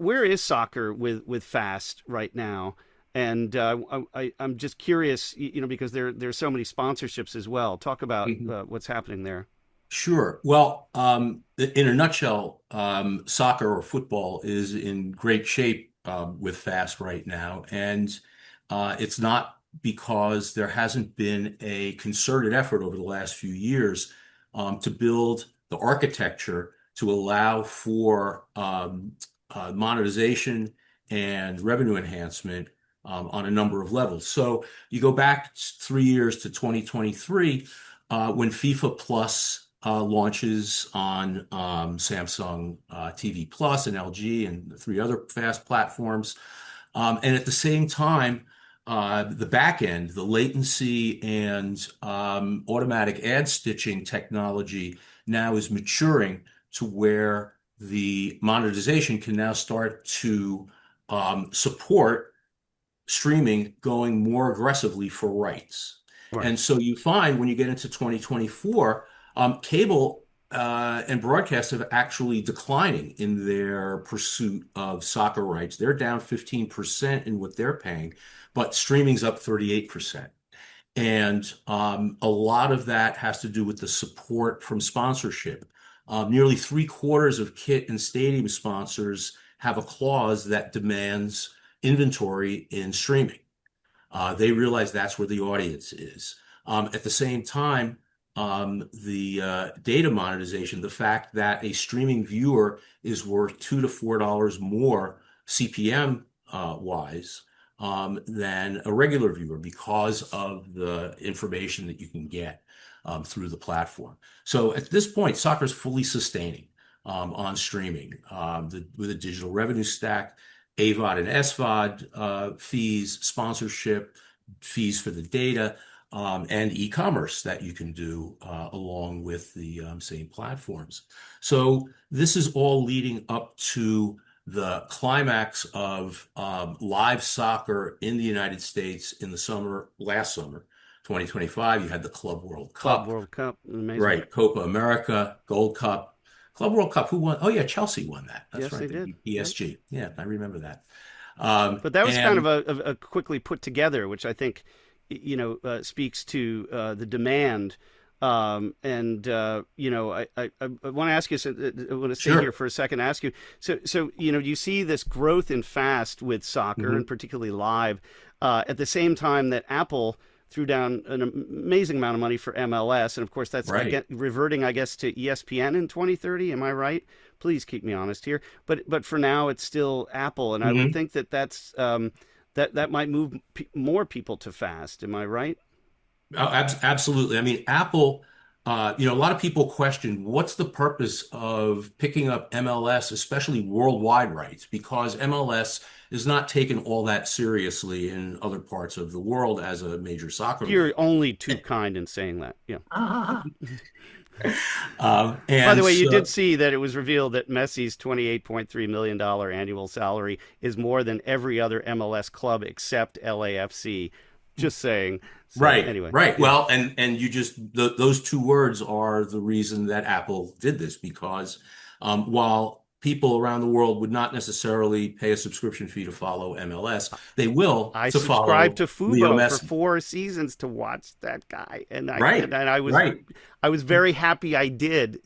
where is soccer with Fast right now? And I'm just curious, because there's so many sponsorships as well. Talk about Mhm. what's happening there. Sure. Well, in a nutshell, soccer or football is in great shape with Fast right now, and it's not because there hasn't been a concerted effort over the last few years to build the architecture to allow for monetization and revenue enhancement on a number of levels. So you go back 3 years to 2023 when FIFA Plus launches on Samsung TV Plus and LG and three other fast platforms. And at the same time, the back end, the latency and automatic ad stitching technology now is maturing to where the monetization can now start to support streaming going more aggressively for rights. Right. And so you find when you get into 2024, cable and broadcast have actually declining in their pursuit of soccer rights. They're down 15% in what they're paying, but streaming's up 38%. And a lot of that has to do with the support from sponsorship. Nearly three-quarters of kit and stadium sponsors have a clause that demands inventory in streaming. They realize that's where the audience is. At the same time, the data monetization, the fact that a streaming viewer is worth $2 to $4 more CPM wise than a regular viewer because of the information that you can get through the platform. So at this point, soccer is fully sustaining on streaming with a digital revenue stack. AVOD and SVOD fees, sponsorship, fees for the data, and e-commerce that you can do along with the same platforms. So this is all leading up to the climax of live soccer in the United States in the summer, last summer, 2025. You had the Club World Club Cup, World Cup, amazing. right? Copa America, Gold Cup, Club World Cup. Who won? Oh yeah, Chelsea won that. That's Yes, they right. They did. beat Yep. PSG. Yeah, I remember that. But that was kind of And a quickly put together, which I think, speaks to the demand. And I want to ask you. I want to stay here sure. for a second. Ask you. So you see this growth in fast with soccer and Hmm. particularly live, at the same time that Apple threw down an amazing amount of money for MLS, and of course that's Right. again reverting, I guess, to ESPN in 2030. Am I right? Please keep me honest here. But for now, it's still Apple, and I would Hmm. think that that might move more people to fast. Am I right? Oh, absolutely. I mean, Apple, a lot of people question what's the purpose of picking up MLS, especially worldwide rights, because MLS is not taken all that seriously in other parts of the world as a major soccer You're league. only too kind in saying that. Yeah. By the And way, you did so, see that it was revealed that Messi's $28.3 million annual salary is more than every other MLS club except LAFC. Just saying. So right, anyway, right. yeah. Well, and you just those two words are the reason that Apple did this because while people around the world would not necessarily pay a subscription fee to follow MLS, they will I to subscribed follow to Leo Fubo for Messi. 4 seasons to watch that guy, and Right, right. I was very happy I did.